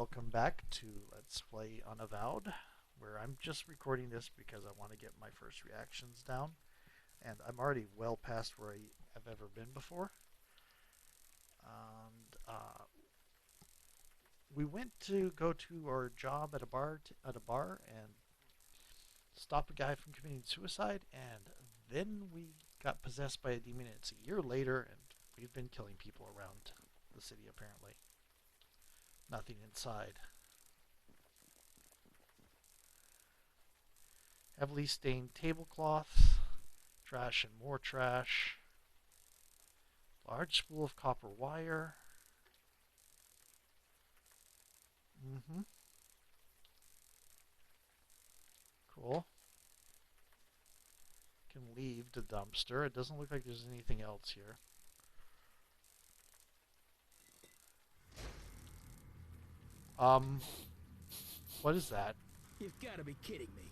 welcome back to Let's Play Unavowed, where I'm just recording this because I want to get my first reactions down, and I'm already well past where I have ever been before. And we went to go to our job at a bar and stop a guy from committing suicide, and then we got possessed by a demon. It's a year later, and we've been killing people around the city apparently. Nothing inside. Heavily stained tablecloths, trash and more trash, large spool of copper wire. Cool. Can leave the dumpster. It doesn't look like there's anything else here. Um, what is that? You've got to be kidding me.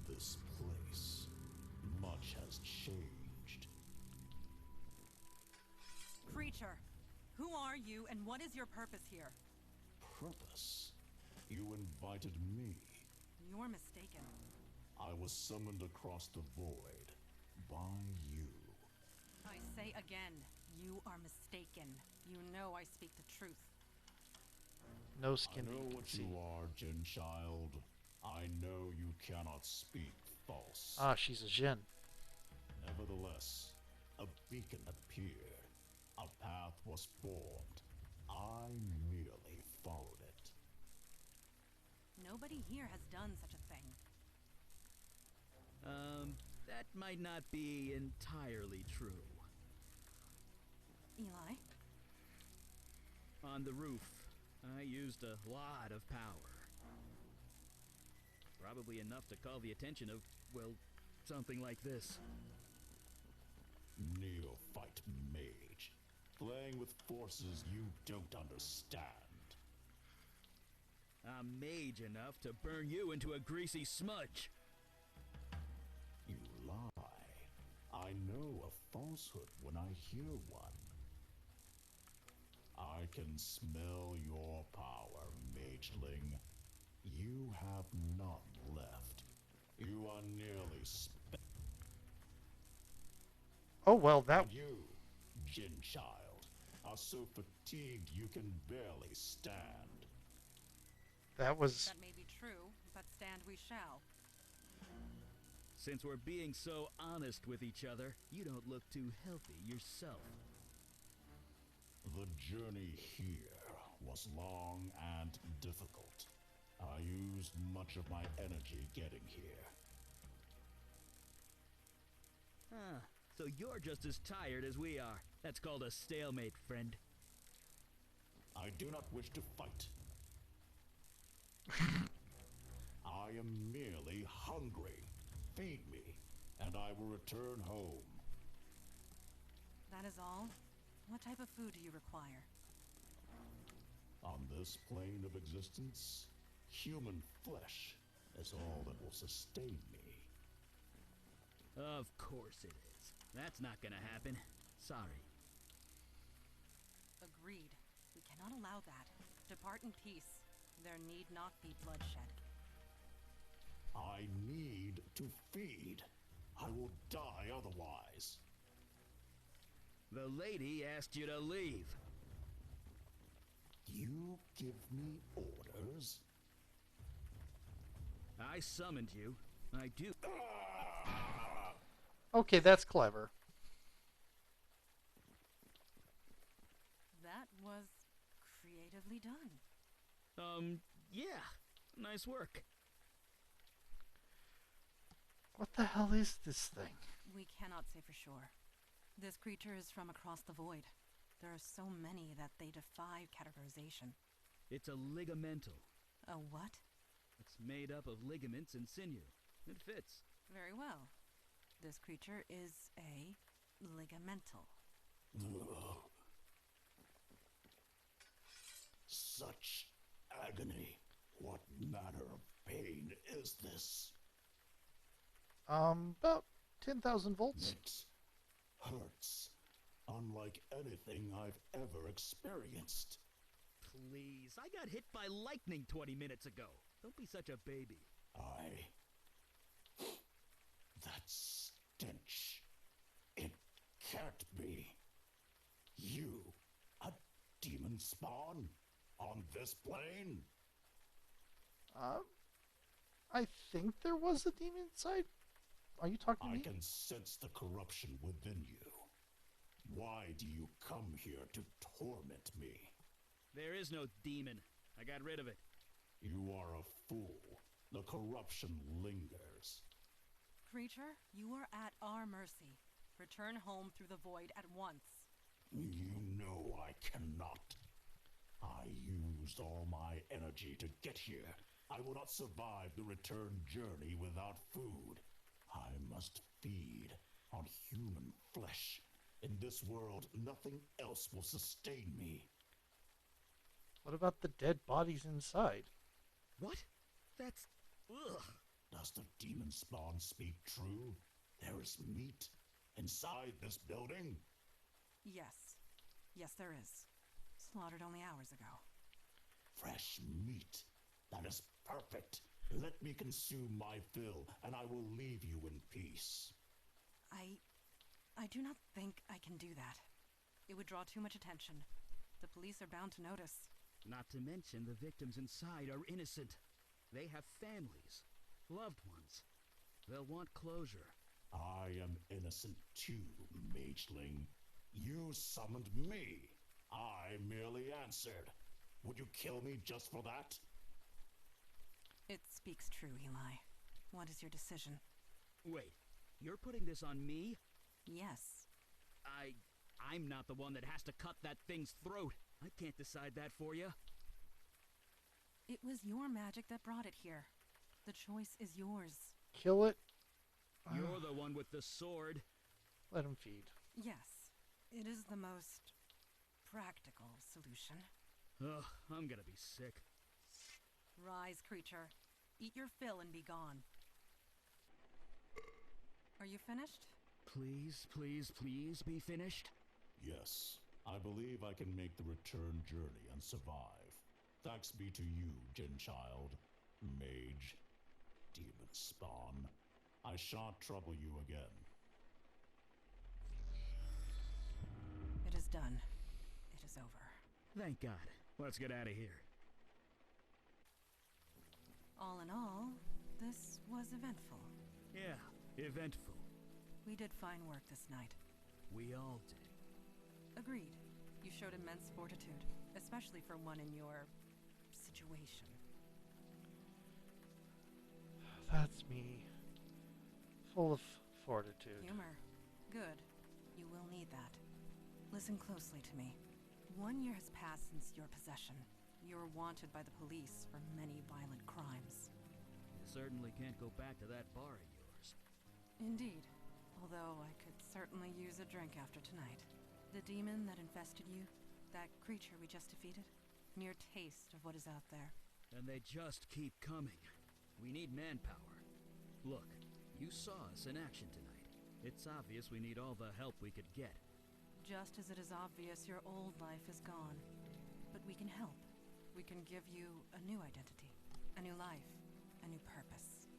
This place, much has changed. Creature, who are you and what is your purpose here? Purpose? You invited me. You're mistaken. I was summoned across the void by you. I say again, you are mistaken. You know I speak the truth. No skin I that know you can what see. you are, Jin child. I know you cannot speak false. Ah, she's a Jin. Nevertheless, a beacon appeared. A path was formed. I merely followed it. Nobody here has done such a thing. That might not be entirely true. Eli? On the roof, I used a lot of power. Probably enough to call the attention of, well, something like this. Neophyte mage, playing with forces you don't understand. I'm mage enough to burn you into a greasy smudge. You lie. I know a falsehood when I hear one. I can smell your power, mageling. You have none left. You are nearly spent. Oh, well, that... And you, Jin child, are so fatigued you can barely stand. That was... That may be true, but stand we shall. Since we're being so honest with each other, you don't look too healthy yourself. The journey here was long and difficult. I used much of my energy getting here. Ah, so you're just as tired as we are. That's called a stalemate, friend. I do not wish to fight. I am merely hungry. Feed me, and I will return home. That is all? What type of food do you require? On this plane of existence, human flesh is all that will sustain me. Of course it is. That's not gonna happen. Sorry. Agreed. We cannot allow that. Depart in peace. There need not be bloodshed. I need to feed. I will die otherwise. The lady asked you to leave. You give me orders? I summoned you. I do. Okay, that's clever. That was creatively done. Yeah. Nice work. What the hell is this thing? We cannot say for sure. This creature is from across the void. There are so many that they defy categorization. It's a ligamental. A what? It's made up of ligaments and sinew. It fits. Very well. This creature is a ligamental. Such agony. What manner of pain is this? About 10,000 volts. It hurts, unlike anything I've ever experienced. please. I got hit by lightning 20 minutes ago. Don't be such a baby. That stench. It can't be. You, a demon spawn? On this plane? I think there was a demon inside. Are you talking to I me? can sense the corruption within you. Why do you come here to torment me? There is no demon. I got rid of it. You are a fool. The corruption lingers. Creature, you are at our mercy. Return home through the void at once. You know I cannot. I used all my energy to get here. I will not survive the return journey without food. I must feed on human flesh. In this world, nothing else will sustain me. What about the dead bodies inside? What? That's... ugh. Does the demon spawn speak true? There is meat inside this building? Yes. Yes, there is. Slaughtered only hours ago. Fresh meat. That is perfect. Let me consume my fill, and I will leave you in peace. I do not think I can do that. It would draw too much attention. The police are bound to notice. Not to mention the victims inside are innocent. They have families, loved ones. They'll want closure. I am innocent too, mageling. You summoned me. I merely answered. Would you kill me just for that? It speaks true, Eli. What is your decision? Wait, you're putting this on me? Yes. I'm not the one that has to cut that thing's throat. I can't decide that for you. It was your magic that brought it here. The choice is yours. Kill it? You're the one with the sword. Let him feed. Yes. It is the most practical solution. Ugh, I'm gonna be sick. Rise, creature. Eat your fill and be gone. Are you finished? Please, please, please be finished. Yes. I believe I can make the return journey and survive. Thanks be to you, Jinn Child, Mage, Demon Spawn. I shan't trouble you again. It is done. It is over. Thank God. Let's get out of here. All in all, this was eventful. Yeah, eventful. We did fine work this night. We all did. Agreed. You showed immense fortitude, especially for one in your situation. That's me. Full of fortitude. Humor. Good. You will need that. Listen closely to me. 1 year has passed since your possession. You are wanted by the police for many violent crimes. You certainly can't go back to that bar of yours. Indeed. Although I could certainly use a drink after tonight. The demon that infested you, that creature we just defeated, mere taste of what is out there. And they just keep coming. We need manpower. Look, you saw us in action tonight. It's obvious we need all the help we could get. Just as it is obvious your old life is gone. But we can help. We can give you a new identity, a new life, a new purpose.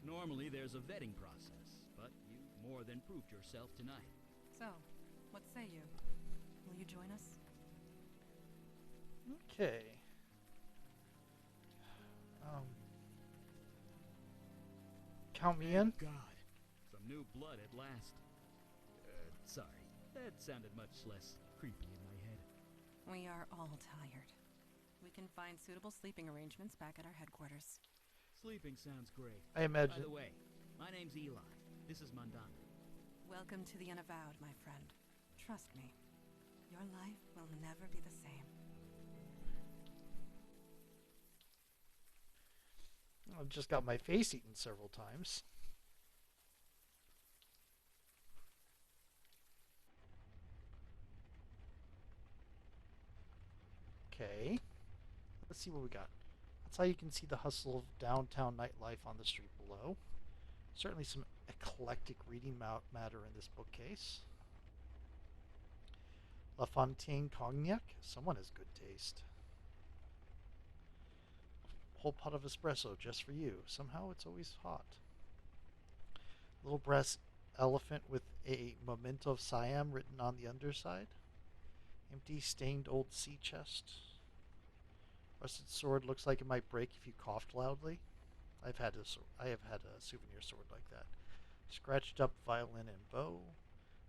Normally there's a vetting process, but you more than proved yourself tonight. So, what say you? Will you join us? Okay. Count me in? God, some new blood at last. Sorry, that sounded much less creepy in my head. We are all tired. We can find suitable sleeping arrangements back at our headquarters. Sleeping sounds great. I imagine. By the way, my name's Eli. This is Mandana. Welcome to the Unavowed, my friend. Trust me, your life will never be the same. I've just got my face eaten several times. Okay. Let's see what we got. That's how you can see the hustle of downtown nightlife on the street below. Certainly some eclectic reading matter in this bookcase. La Fontaine Cognac. Someone has good taste. whole pot of espresso just for you. Somehow it's always hot. Little brass elephant with a memento of Siam written on the underside. Empty, stained old sea chest. Rusted sword looks like it might break if you coughed loudly. I have had a souvenir sword like that. Scratched up violin and bow.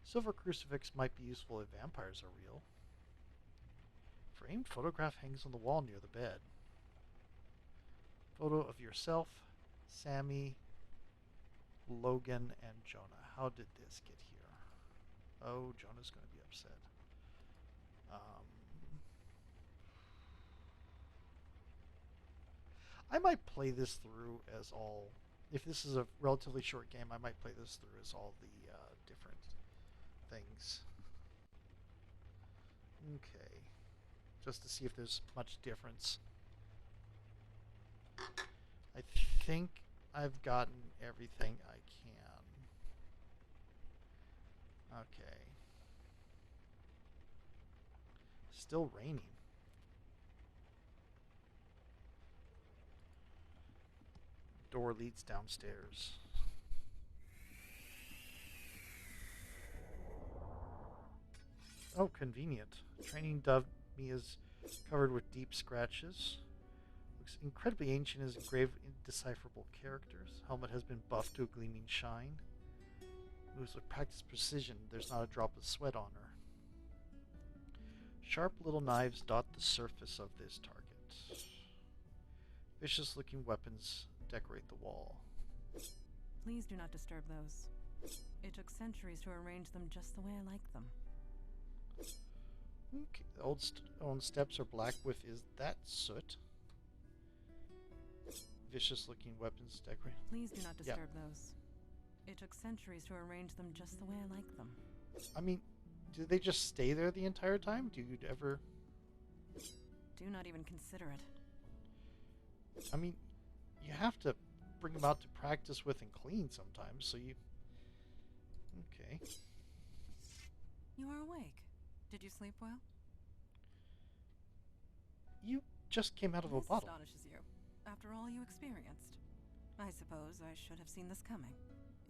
Silver crucifix might be useful if vampires are real. Framed photograph hangs on the wall near the bed. Photo of yourself, Sammy, Logan, and Jonah. How did this get here? Oh, Jonah's going to be upset. I might play this through as all. If this is a relatively short game, I might play this through as all the different things. Okay. Just to see if there's much difference. I think I've gotten everything I can. Okay. Still raining. Door leads downstairs. Oh, convenient. Training dummy is covered with deep scratches. Looks incredibly ancient as engraved indecipherable characters. Helmet has been buffed to a gleaming shine. Moves with practiced precision. There's not a drop of sweat on her. Sharp little knives dot the surface of this target. Vicious looking weapons decorate the wall. Please do not disturb those. It took centuries to arrange them just the way I like them. Okay. The old stone steps are black with, is that soot? Vicious looking weapons decorate. Please do not disturb those. It took centuries to arrange them just the way I like them. I mean, do they just stay there the entire time? Do you ever... Do not even consider it. I mean, you have to bring them out to practice with and clean sometimes, so you... Okay. You are awake. Did you sleep well? You just came out of a This bottle. astonishes you. After all you experienced. I suppose I should have seen this coming.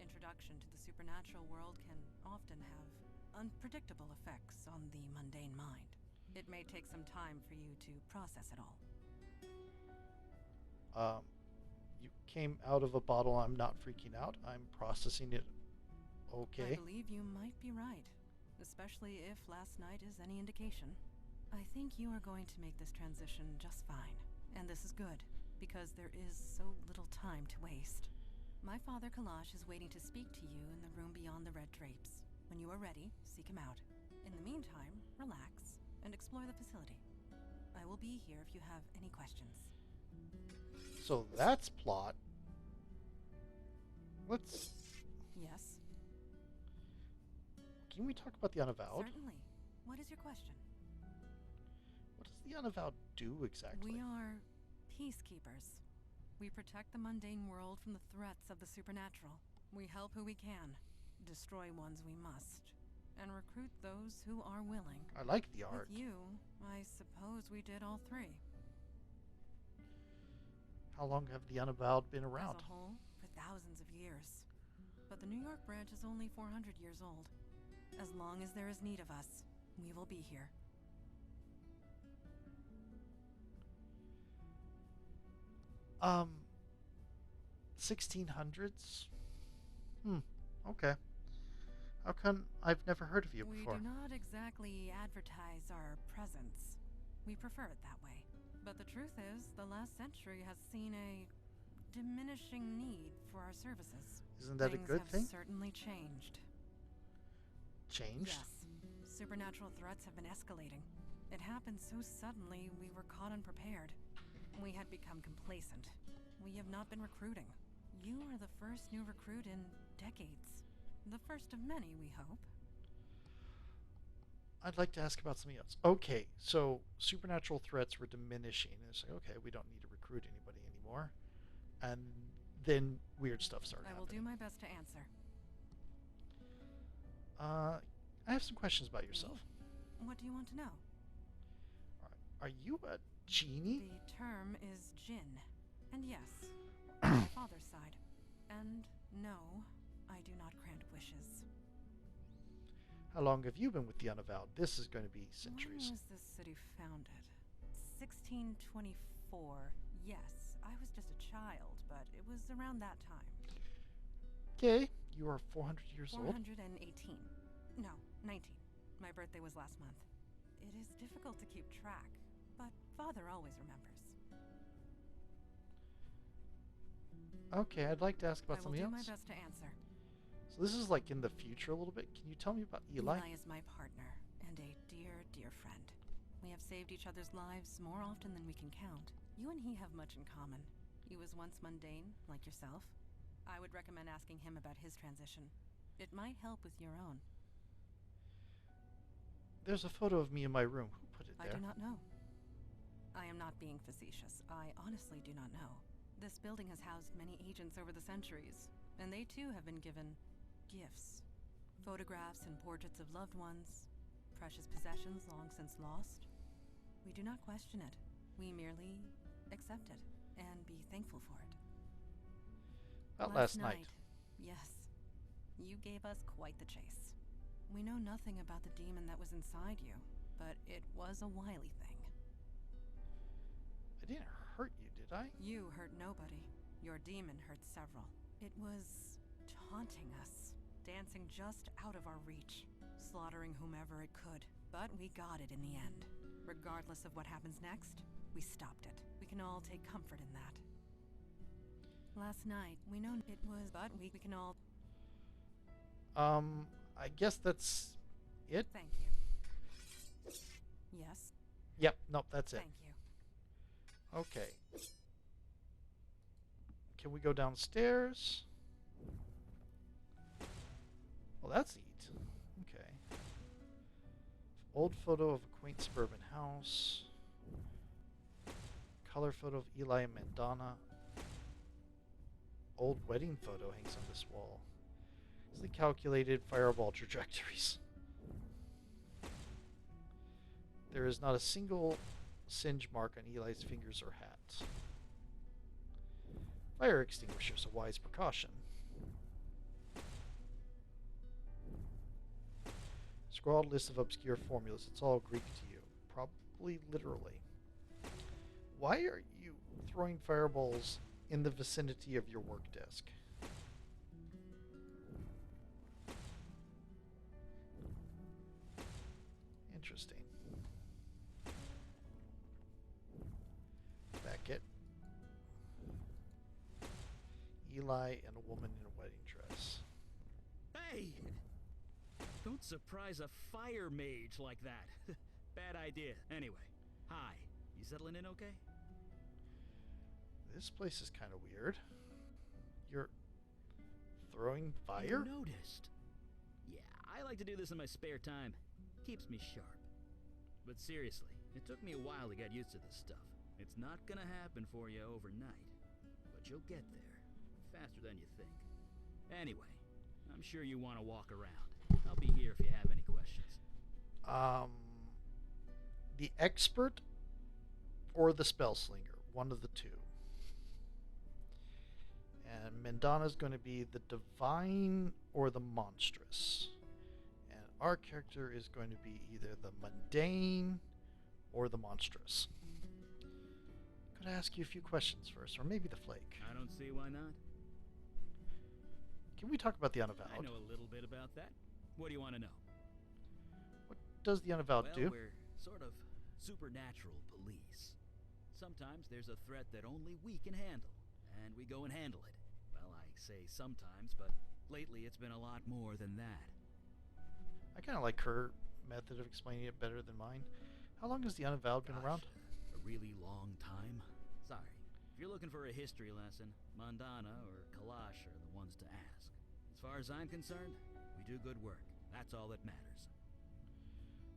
Introduction to the supernatural world can often have unpredictable effects on the mundane mind. It may take some time for you to process it all. You came out of a bottle. I'm not freaking out. I'm processing it. Okay. I believe you might be right, especially if last night is any indication. I think you are going to make this transition just fine, and this is good, because there is so little time to waste. My father Kalash is waiting to speak to you in the room beyond the red drapes. When you are ready, seek him out. In the meantime, relax and explore the facility. I will be here if you have any questions. So that's plot. Let's... Yes? Can we talk about the Unavowed? Certainly. What is your question? What does the Unavowed do exactly? We are peacekeepers. We protect the mundane world from the threats of the supernatural. We help who we can, destroy ones we must, and recruit those who are willing. I like the art. With you, I suppose we did all three. How long have the Unavowed been around? As a whole, for thousands of years. But the New York branch is only 400 years old. As long as there is need of us, we will be here. 1600s? Okay. How come I've never heard of you before? We do not exactly advertise our presence. We prefer it that way. But the truth is, the last century has seen a diminishing need for our services. Isn't that a good thing? Things have certainly changed. Changed? Yes. Supernatural threats have been escalating. It happened so suddenly we were caught unprepared. We had become complacent. We have not been recruiting. You are the first new recruit in decades. The first of many, we hope. I'd like to ask about something else. Okay, so supernatural threats were diminishing. It's like, okay, we don't need to recruit anybody anymore. And then weird stuff started I will happening. do my best to answer. I have some questions about yourself. What do you want to know? Are you a genie? The term is Jinn. And yes, my father's side. And no, I do not grant wishes. How long have you been with the Unavowed? This is going to be centuries. When was this city founded? 1624. Yes, I was just a child, but it was around that time. Okay, you are 400 years old. 418. No, 19. My birthday was last month. It is difficult to keep track, but Father always remembers. Okay, I'd like to ask about something I will else. do my best to answer. So this is like in the future a little bit. Can you tell me about Eli? Eli is my partner and a dear, dear friend. We have saved each other's lives more often than we can count. You and he have much in common. He was once mundane, like yourself. I would recommend asking him about his transition. It might help with your own. There's a photo of me in my room. Who put it there? I do not know. I am not being facetious. I honestly do not know. This building has housed many agents over the centuries, and they too have been given gifts. Photographs and portraits of loved ones, precious possessions long since lost. We do not question it. We merely accept it and be thankful for it. About last night. Yes. You gave us quite the chase. We know nothing about the demon that was inside you, but it was a wily thing. I didn't hurt you, did I? You hurt nobody. Your demon hurt several. It was taunting us, dancing just out of our reach, slaughtering whomever it could. But we got it in the end. Regardless of what happens next, we stopped it. We can all take comfort in that. Last night, we know it was, but we can all... I guess that's it? Thank you. Yes? Yep, nope, that's it. Thank you. Okay. Can we go downstairs? Well, that's neat. Okay. Old photo of a quaint suburban house. Color photo of Eli and Madonna. Old wedding photo hangs on this wall. Easily calculated fireball trajectories. There is not a single singe mark on Eli's fingers or hat. Fire extinguishers, a wise precaution. Scrawled list of obscure formulas. It's all Greek to you. Probably literally. Why are you throwing fireballs in the vicinity of your work desk? Interesting. Beckett. Eli and a woman in a wedding dress. Hey! Don't surprise a fire mage like that. Bad idea. Anyway, hi. You settling in okay? This place is kind of weird. You're throwing fire? You noticed? Yeah, I like to do this in my spare time. Keeps me sharp. But seriously, it took me a while to get used to this stuff. It's not gonna happen for you overnight. But you'll get there. Faster than you think. Anyway, I'm sure you want to walk around. I'll be here if you have any questions. The expert or the spell slinger, one of the two. And Mendana's going to be the divine or the monstrous. And our character is going to be either the mundane or the monstrous. Could I ask you a few questions first, or maybe the flake? I don't see why not. Can we talk about the Unavowed? I know a little bit about that. What do you want to know? What does the Unavowed do? We're sort of supernatural police. Sometimes there's a threat that only we can handle, and we go and handle it. Well, I say sometimes, but lately it's been a lot more than that. I kind of like her method of explaining it better than mine. How long has the Unavowed been around? A really long time. Sorry. If you're looking for a history lesson, Mandana or Kalash are the ones to ask. As far as I'm concerned, we do good work. That's all that matters.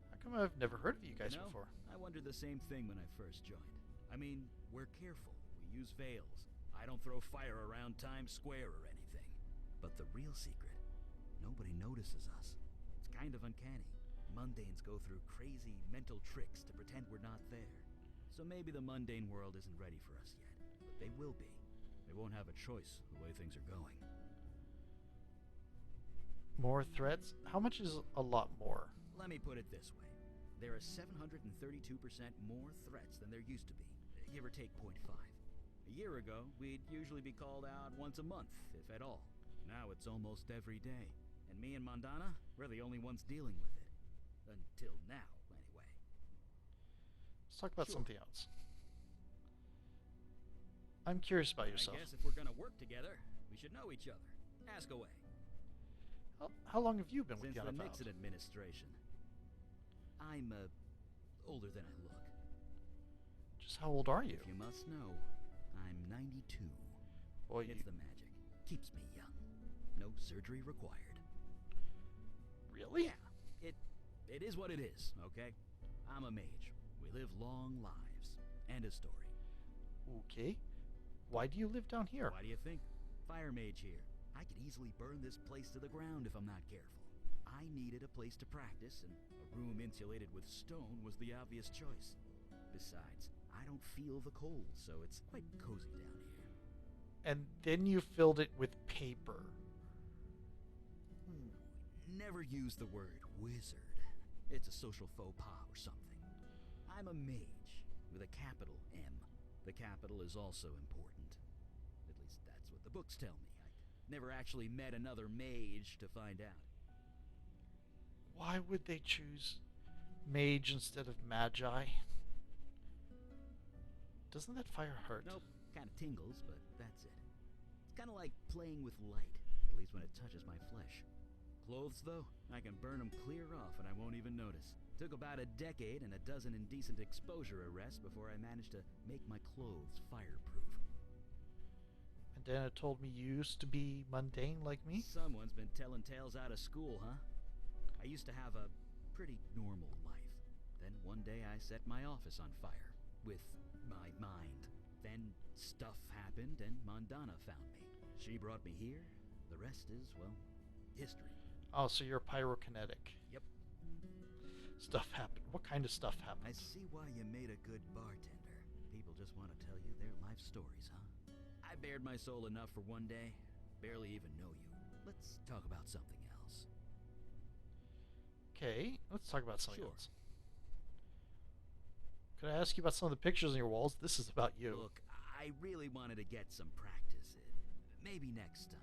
How come I've never heard of you guys before? I wondered the same thing when I first joined. I mean, we're careful. We use veils. I don't throw fire around Times Square or anything. But the real secret, nobody notices us. It's kind of uncanny. Mundanes go through crazy mental tricks to pretend we're not there. So maybe the mundane world isn't ready for us yet. But but they will be. They won't have a choice the way things are going. More threats? How much is a lot more? Let me put it this way. There are 732% more threats than there used to be, give or take 0.5. A year ago, we'd usually be called out once a month, if at all. Now it's almost every day. And me and Mondana, we're the only ones dealing with it. Until now, anyway. Let's talk about Sure. something else. I'm curious about yourself. I guess if we're gonna work together, we should know each other. Ask away. How long have you been with Since the the Unavowed? Nixon administration. I'm, older than I look. Just how old are you? If you must know, I'm 92. Boy, It's the magic. Keeps me young. No surgery required. really? Yeah, it is what it is, okay? I'm a mage. We live long lives. End of story. Okay. Why do you live down here? Why do you think? Fire mage here. I could easily burn this place to the ground if I'm not careful. I needed a place to practice, and a room insulated with stone was the obvious choice. Besides, I don't feel the cold, so it's quite cozy down here. And then you filled it with paper. Ooh, never use the word wizard. It's a social faux pas or something. I'm a mage with a capital M. The capital is also important. At least that's what the books tell me. I never actually met another mage to find out. Why would they choose mage instead of magi? Doesn't that fire hurt? Nope, kind of tingles, but that's it. It's kind of like playing with light, at least when it touches my flesh. Clothes, though, I can burn them clear off and I won't even notice. Took about a decade and a dozen indecent exposure arrests before I managed to make my clothes fireproof. And Dana told me you used to be mundane like me? Someone's been telling tales out of school, huh? I used to have a pretty normal life. Then one day I set my office on fire. With my mind. Then stuff happened and Mondana found me. She brought me here. The rest is, well, history. Oh, so you're pyrokinetic. Yep. Stuff happened. What kind of stuff happened? I see why you made a good bartender. People just want to tell you their life stories, huh? I bared my soul enough for one day. Barely even know you. Let's talk about something else. Okay, let's talk about something Sure. else. Could I ask you about some of the pictures on your walls? This is about you. Look, I really wanted to get some practice in. Maybe next time.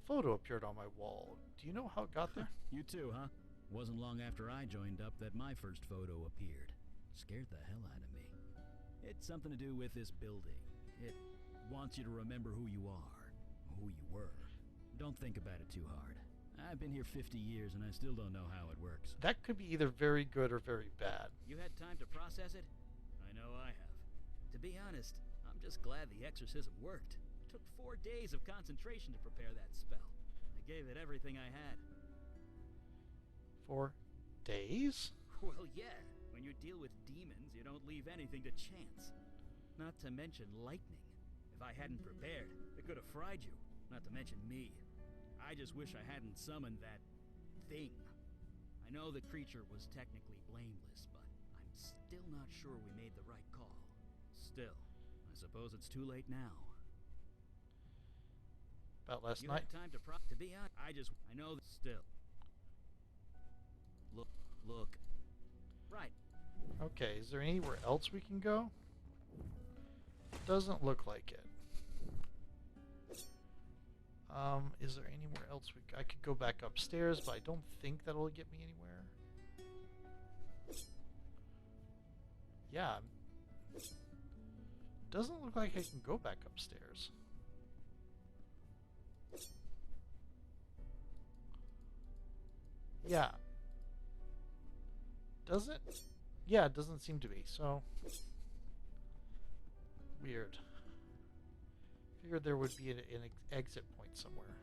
Photo appeared on my wall. Do you know how it got there? You too, huh? Wasn't long after I joined up that my first photo appeared. Scared the hell out of me. It's something to do with this building. It wants you to remember who you are, who you were. Don't think about it too hard. I've been here 50 years and I still don't know how it works. That could be either very good or very bad. You had time to process it? I know I have. To be honest, I'm just glad the exorcism worked. It took 4 days of concentration to prepare that spell. I gave it everything I had. 4 days? Well, yeah. When you deal with demons, you don't leave anything to chance. Not to mention lightning. If I hadn't prepared, it could have fried you. Not to mention me. I just wish I hadn't summoned that thing. I know the creature was technically blameless, but I'm still not sure we made the right call. Still, I suppose it's too late now. About last You night? had time to be honest, I know that still. Look. Right. Okay, is there anywhere else we can go? Doesn't look like it. Is there anywhere else I could go back upstairs, but I don't think that'll get me anywhere. Yeah. Doesn't look like I can go back upstairs. Yeah. Does it? Yeah, it doesn't seem to be, so... Weird. Figured there would be an exit point somewhere.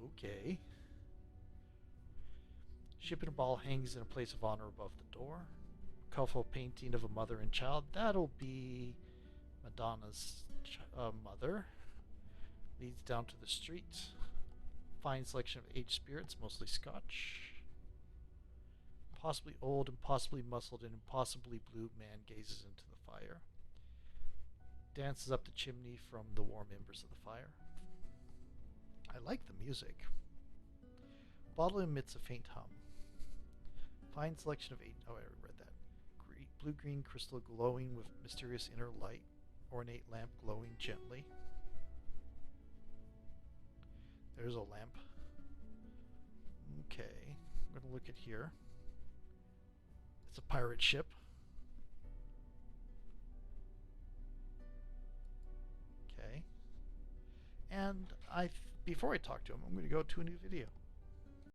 Okay. Ship in a ball hangs in a place of honor above the door. Colorful painting of a mother and child. That'll be Madonna's mother. Leads down to the street. Fine selection of aged spirits, mostly Scotch. Possibly old, impossibly muscled, and impossibly blue man gazes into the fire. Dances up the chimney from the warm embers of the fire. I like the music. Bottle emits a faint hum. Fine selection of eight. Oh, I already read that. Blue-green crystal glowing with mysterious inner light. Ornate lamp glowing gently. There's a lamp. Okay, I'm going to look at here. It's a pirate ship. Okay. And before I talk to him, I'm going to go to a new video.